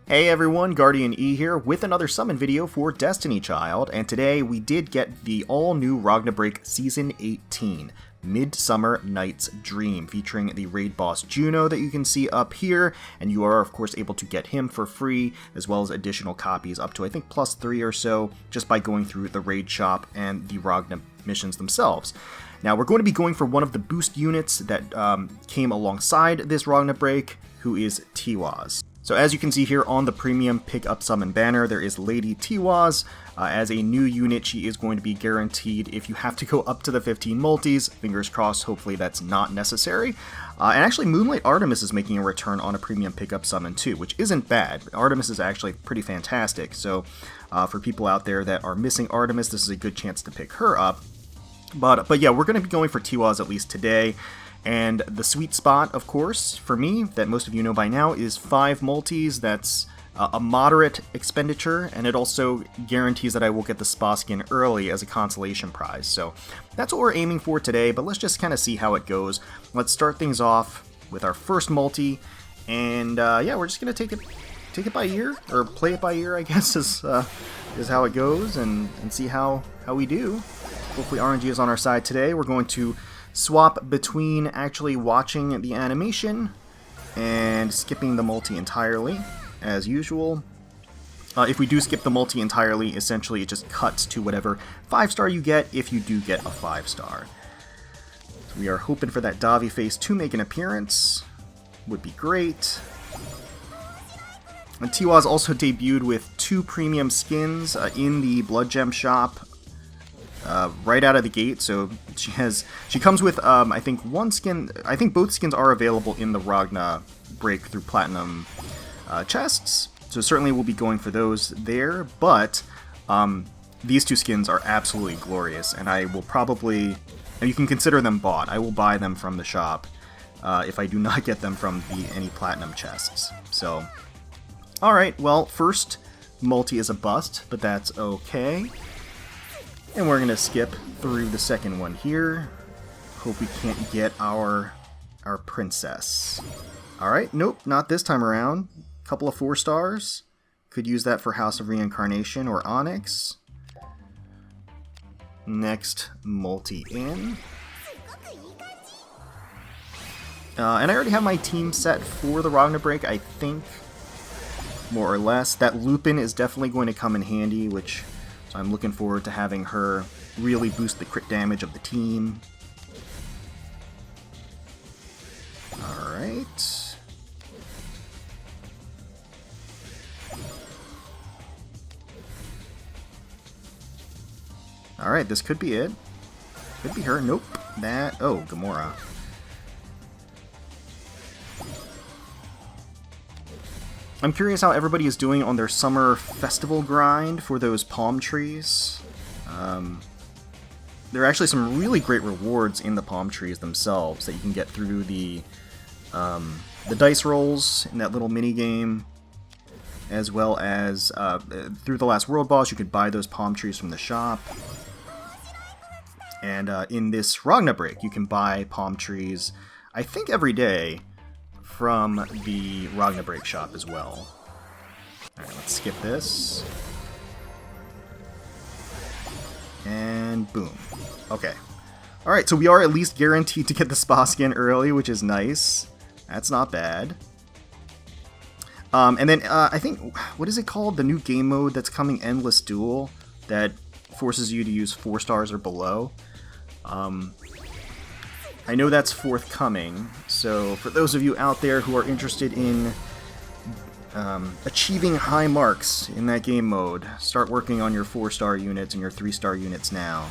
Hey everyone, GuardianE here with another summon video for Destiny Child, and today we did get the all-new Ragna Break Season 18, Midsummer Night's Dream, featuring the raid boss Juno that you can see up here, and you are of course able to get him for free, as well as additional copies up to I think +3 or so, just by going through the raid shop and the Ragna missions themselves. Now we're going to be going for one of the boost units that came alongside this Ragna Break, who is Tiwas. So as you can see here on the premium pick up summon banner, there is Lady Tiwas. As a new unit, she is going to be guaranteed if you have to go up to the 15 multis. Fingers crossed, hopefully that's not necessary. And actually Moonlight Artemis is making a return on a premium pickup summon too, which isn't bad. Artemis is actually pretty fantastic, so for people out there that are missing Artemis, this is a good chance to pick her up. But yeah, we're going to be going for Tiwas at least today. And the sweet spot, of course, for me, that most of you know by now, is 5 multis. That's a moderate expenditure, and it also guarantees that I will get the spa skin early as a consolation prize. So that's what we're aiming for today, but let's just kind of see how it goes. Let's start things off with our first multi, and yeah, we're just going to take it by ear, or play it by ear, I guess, is how it goes, and see how we do. Hopefully RNG is on our side today. We're going to swap between actually watching the animation and skipping the multi entirely, as usual. If we do skip the multi entirely, essentially it just cuts to whatever 5-star you get if you do get a 5-star. So we are hoping for that Davi face to make an appearance. Would be great. And Tiwas also debuted with 2 premium skins in the Blood Gem shop. Right out of the gate, so she comes with I think one skin. I think both skins are available in the Ragna Break through Platinum chests, so certainly we'll be going for those there. But these 2 skins are absolutely glorious, and I will probably, and you can consider them bought. I will buy them from the shop if I do not get them from any Platinum chests. So, all right. Well, first multi is a bust, but that's okay. And we're going to skip through the second one here. Hope we can't get our princess. Alright, nope, not this time around. Couple of 4 stars. Could use that for House of Reincarnation or Onyx. Next multi in. And I already have my team set for the Ragna Break, I think. More or less. That Lupin is definitely going to come in handy, which... So I'm looking forward to having her really boost the crit damage of the team. Alright. Alright, this could be it. Could be her. Nope. That... Oh, Gamora. I'm curious how everybody is doing on their summer festival grind for those palm trees. There are actually some really great rewards in the palm trees themselves that you can get through the dice rolls in that little mini game, as well as through the last world boss. You could buy those palm trees from the shop. And in this Ragna Break, you can buy palm trees, I think every day, from the Ragna Break shop as well. Alright, let's skip this. And boom. Okay. Alright, so we are at least guaranteed to get the spa skin early, which is nice. That's not bad. And then, I think, what is it called? The new game mode that's coming, Endless Duel, that forces you to use 4 stars or below. I know that's forthcoming, so for those of you out there who are interested in achieving high marks in that game mode, start working on your 4-star units and your 3-star units now.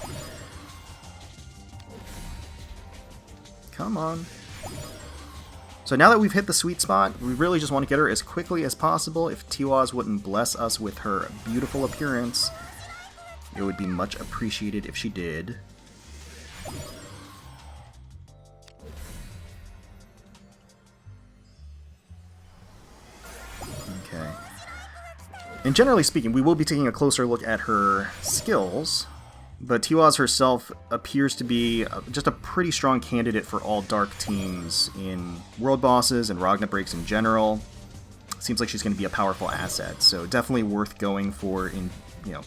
Come on. So now that we've hit the sweet spot, we really just want to get her as quickly as possible. If Tiwas wouldn't bless us with her beautiful appearance, it would be much appreciated if she did. Okay. And generally speaking, we will be taking a closer look at her skills, but Tiwas herself appears to be just a pretty strong candidate for all dark teams in world bosses and Ragna Breaks in general. seems like she's going to be a powerful asset. So definitely worth going for, in, you know,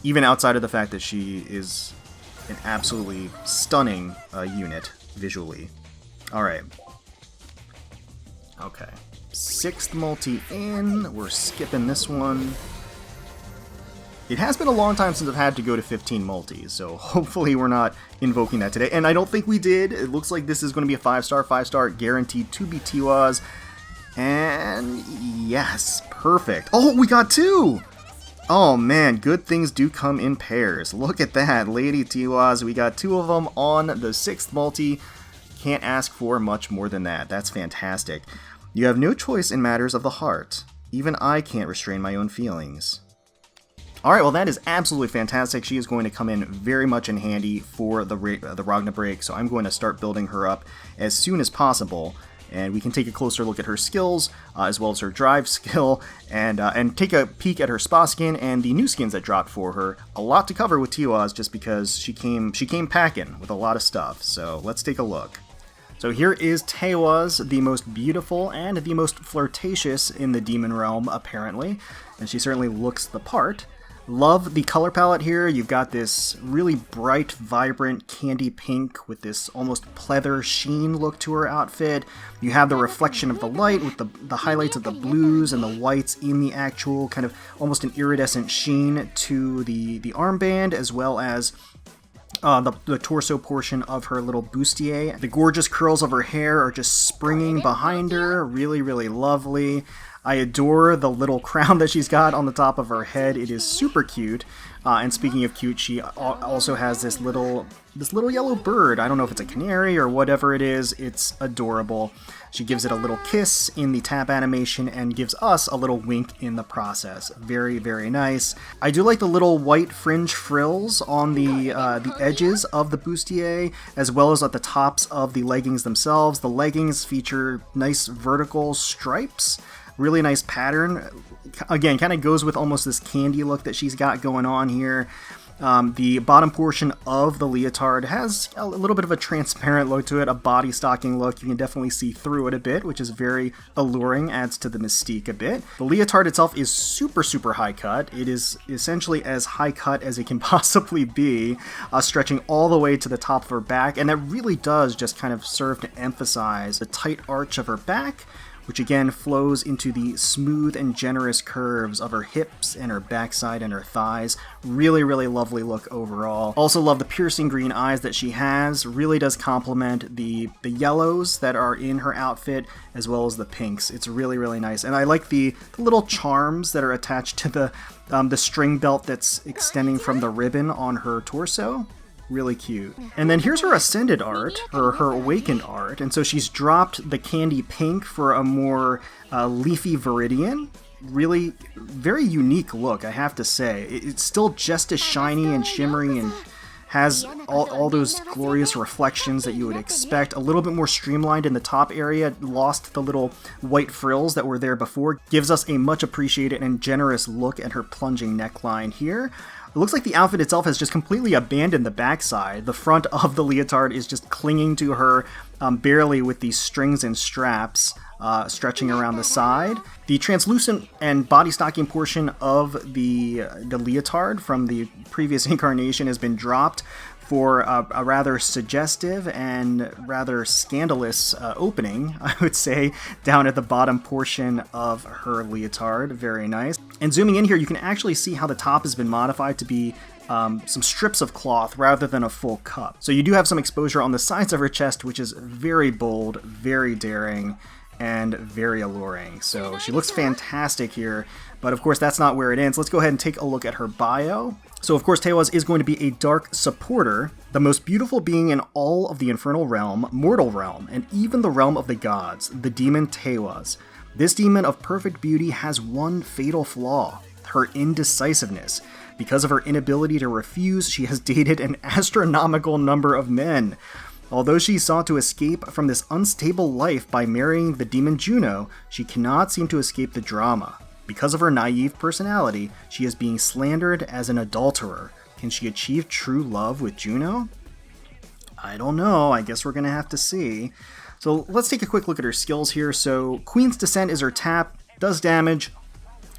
even outside of the fact that she is an absolutely stunning unit visually. All right. Okay. 6th multi in. We're skipping this one. It has been a long time since I've had to go to 15 multis, so hopefully we're not invoking that today. And I don't think we did. It looks like this is going to be a 5-star, guaranteed to be Tiwas. And yes, perfect. Oh, we got 2! Oh man, good things do come in pairs. Look at that, Lady Tiwas. We got 2 of them on the 6th multi. Can't ask for much more than that. That's fantastic. You have no choice in matters of the heart. Even I can't restrain my own feelings. Alright, well that is absolutely fantastic. She is going to come in very much in handy for the Ragna Break, so I'm going to start building her up as soon as possible. And we can take a closer look at her skills, as well as her drive skill, and take a peek at her spa skin and the new skins that dropped for her. A lot to cover with Tiwas just because she came packing with a lot of stuff, so let's take a look. So here is Tiwas, the most beautiful and the most flirtatious in the demon realm, apparently, and she certainly looks the part. Love the color palette here. You've got this really bright, vibrant candy pink with this almost pleather sheen look to her outfit. You have the reflection of the light with the highlights of the blues and the whites in the actual kind of almost an iridescent sheen to the armband, as well as the torso portion of her little bustier. The gorgeous curls of her hair are just springing behind her. Really, really lovely. I adore the little crown that she's got on the top of her head. It is super cute. And speaking of cute, she also has this little yellow bird. I don't know if it's a canary or whatever it is. It's adorable. She gives it a little kiss in the tap animation and gives us a little wink in the process. Very, very nice. I do like the little white fringe frills on the edges of the bustier, as well as at the tops of the leggings themselves. The leggings feature nice vertical stripes. Really nice pattern. Again, kind of goes with almost this candy look that she's got going on here. The bottom portion of the leotard has a little bit of a transparent look to it, a body stocking look. You can definitely see through it a bit, which is very alluring, adds to the mystique a bit. The leotard itself is super, super high cut. It is essentially as high cut as it can possibly be, stretching all the way to the top of her back, and that really does just kind of serve to emphasize the tight arch of her back, which again flows into the smooth and generous curves of her hips and her backside and her thighs. Really, really lovely look overall. Also love the piercing green eyes that she has. Really does complement the yellows that are in her outfit, as well as the pinks. It's really, really nice. And I like the little charms that are attached to the string belt that's extending from the ribbon on her torso. Really cute. And then here's her ascended art, or her awakened art, and so she's dropped the candy pink for a more leafy viridian. Really very unique look, I have to say. It's still just as shiny and shimmery and has all those glorious reflections that you would expect. A little bit more streamlined in the top area, lost the little white frills that were there before. Gives us a much appreciated and generous look at her plunging neckline here. It looks like the outfit itself has just completely abandoned the backside. The front of the leotard is just clinging to her barely with these strings and straps stretching around the side. The translucent and body stocking portion of the leotard from the previous incarnation has been dropped for a rather suggestive and rather scandalous opening, I would say, down at the bottom portion of her leotard. Very nice. And zooming in here, you can actually see how the top has been modified to be some strips of cloth rather than a full cup. So you do have some exposure on the sides of her chest, which is very bold, very daring, and very alluring. So she looks fantastic here, but of course that's not where it ends. Let's go ahead and take a look at her bio. So of course Tiwas is going to be a dark supporter, the most beautiful being in all of the infernal realm, mortal realm, and even the realm of the gods, the demon Tiwas. This demon of perfect beauty has one fatal flaw, her indecisiveness. Because of her inability to refuse, she has dated an astronomical number of men. Although she sought to escape from this unstable life by marrying the demon Juno, she cannot seem to escape the drama. Because of her naive personality, she is being slandered as an adulterer. Can she achieve true love with Juno? I don't know, I guess we're gonna have to see. So let's take a quick look at her skills here. So Queen's Descent is her tap. does damage.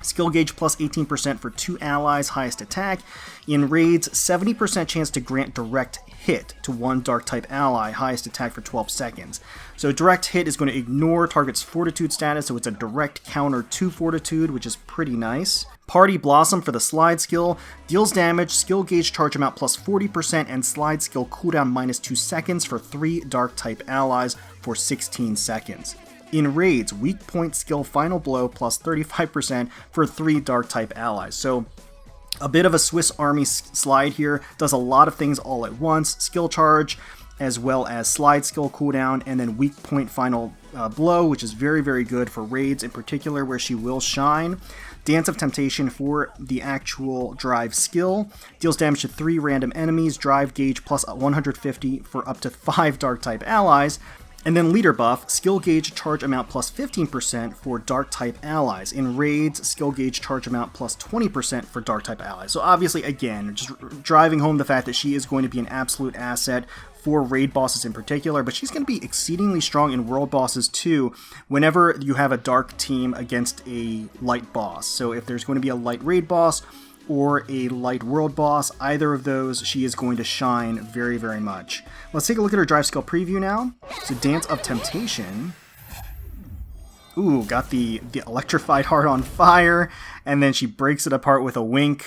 Skill gauge plus 18% for 2 allies, highest attack. In raids, 70% chance to grant direct hit to 1 dark type ally, highest attack for 12 seconds. So direct hit is going to ignore target's fortitude status, so it's a direct counter to fortitude, which is pretty nice. Party Blossom for the slide skill, deals damage, skill gauge charge amount plus 40%, and slide skill cooldown minus 2 seconds for 3 dark type allies for 16 seconds. In raids, weak point skill final blow plus 35% for 3 dark type allies. So a bit of a Swiss Army slide here, does a lot of things all at once, skill charge, as well as slide skill cooldown, and then weak point final blow, which is very, very good for raids in particular, where she will shine. Dance of Temptation for the actual drive skill, deals damage to 3 random enemies, drive gauge plus 150 for up to 5 dark type allies. And then leader buff, skill gauge charge amount plus 15% for dark type allies. In raids, skill gauge charge amount plus 20% for dark type allies. So obviously, again, just driving home the fact that she is going to be an absolute asset for raid bosses in particular, but she's going to be exceedingly strong in world bosses too whenever you have a dark team against a light boss. So if there's going to be a light raid boss or a light world boss, either of those, she is going to shine very, very much. Let's take a look at her drive skill preview now. So Dance of Temptation. Ooh, got the electrified heart on fire, and then she breaks it apart with a wink.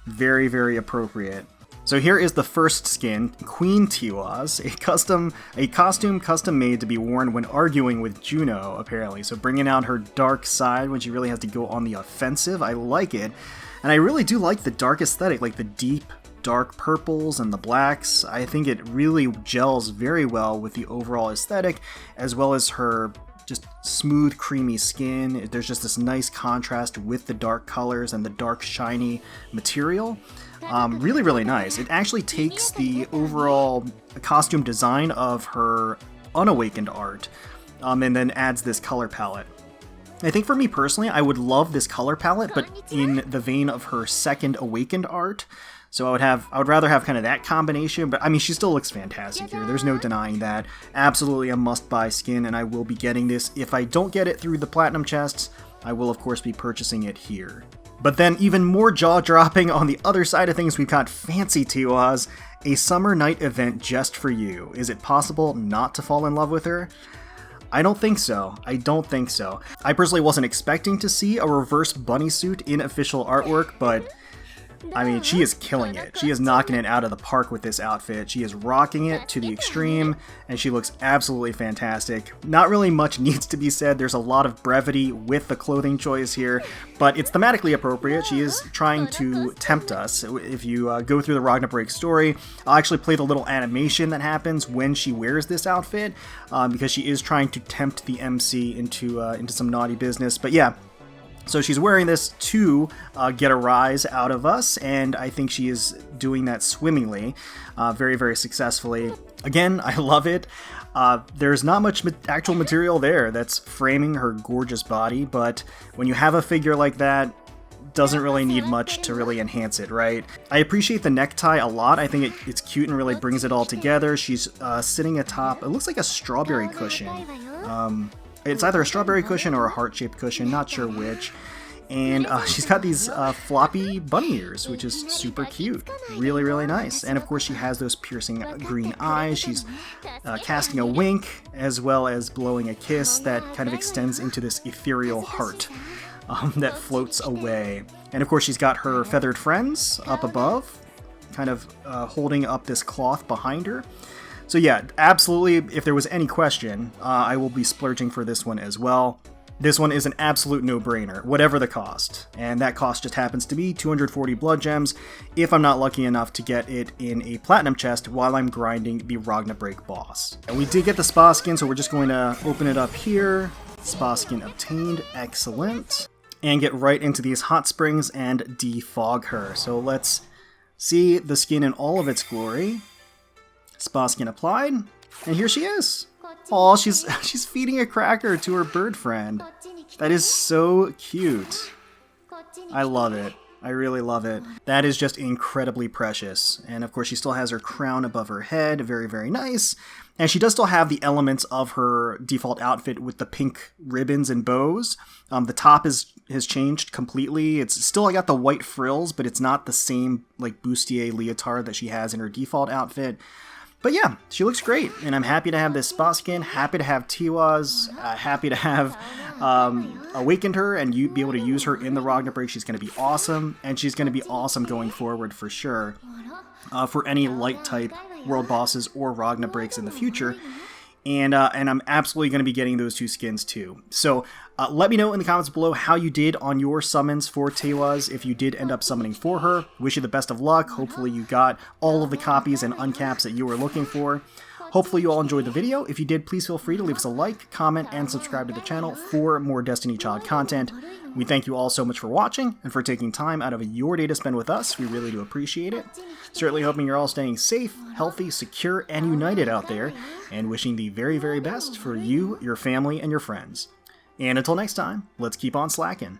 Very, very appropriate. So here is the first skin, Queen Tiwas, a costume custom made to be worn when arguing with Juno, apparently. So bringing out her dark side when she really has to go on the offensive. I like it. And I really do like the dark aesthetic, like the deep, dark purples and the blacks. I think it really gels very well with the overall aesthetic, as well as her just smooth, creamy skin. There's just this nice contrast with the dark colors and the dark, shiny material. Really, really nice. It actually takes the overall costume design of her unawakened art, and then adds this color palette. I think for me personally, I would love this color palette, but in the vein of her second awakened art. So I would rather have kind of that combination, but I mean, she still looks fantastic here. There's no denying that. Absolutely a must-buy skin, and I will be getting this. If I don't get it through the Platinum chests, I will of course be purchasing it here. But then even more jaw-dropping on the other side of things, we've got Fancy Tiwas, a summer night event just for you. Is it possible not to fall in love with her? I don't think so. I don't think so. I personally wasn't expecting to see a reverse bunny suit in official artwork, but I mean, she is killing it. She is knocking it out of the park with this outfit. She is rocking it to the extreme, and she looks absolutely fantastic. Not really much needs to be said. There's a lot of brevity with the clothing choice here, but it's thematically appropriate. She is trying to tempt us. If you go through the Ragna Break story, I'll actually play the little animation that happens when she wears this outfit, because she is trying to tempt the MC into some naughty business. But yeah. So she's wearing this to get a rise out of us, and I think she is doing that swimmingly, very, very successfully. Again, I love it. There's not much actual material there that's framing her gorgeous body, but when you have a figure like that, doesn't really need much to really enhance it, right? I appreciate the necktie a lot. I think it's cute and really brings it all together. She's sitting atop, it looks like a strawberry cushion. It's either a strawberry cushion or a heart-shaped cushion, not sure which. And she's got these floppy bunny ears, which is super cute. Really, really nice. And of course she has those piercing green eyes. She's casting a wink, as well as blowing a kiss that kind of extends into this ethereal heart that floats away. And of course she's got her feathered friends up above, kind of holding up this cloth behind her. So yeah, absolutely, if there was any question, I will be splurging for this one as well. This one is an absolute no-brainer, whatever the cost. And that cost just happens to be 240 blood gems, if I'm not lucky enough to get it in a platinum chest while I'm grinding the Ragna Break boss. And we did get the spa skin, so we're just going to open it up here. Spa skin obtained, excellent. And get right into these hot springs and defog her. So let's see the skin in all of its glory. Spa skin applied, and here she is. Aw, she's feeding a cracker to her bird friend. That is so cute. I love it. I really love it. That is just incredibly precious. And of course, she still has her crown above her head. Very, very nice. And she does still have the elements of her default outfit with the pink ribbons and bows. The top has changed completely. It's still got the white frills, but it's not the same like bustier leotard that she has in her default outfit. But yeah, she looks great, and I'm happy to have this spa skin, happy to have Tiwas, happy to have awakened her and be able to use her in the Ragna Break. She's going to be awesome, and she's going to be awesome going forward for sure for any light type world bosses or Ragna Breaks in the future. And I'm absolutely going to be getting those two skins too. So let me know in the comments below how you did on your summons for Tiwas, if you did end up summoning for her. Wish you the best of luck. Hopefully you got all of the copies and uncaps that you were looking for. Hopefully you all enjoyed the video. If you did, please feel free to leave us a like, comment, and subscribe to the channel for more Destiny Child content. We thank you all so much for watching and for taking time out of your day to spend with us. We really do appreciate it. Certainly hoping you're all staying safe, healthy, secure, and united out there, and wishing the very, very best for you, your family, and your friends. And until next time, let's keep on slacking.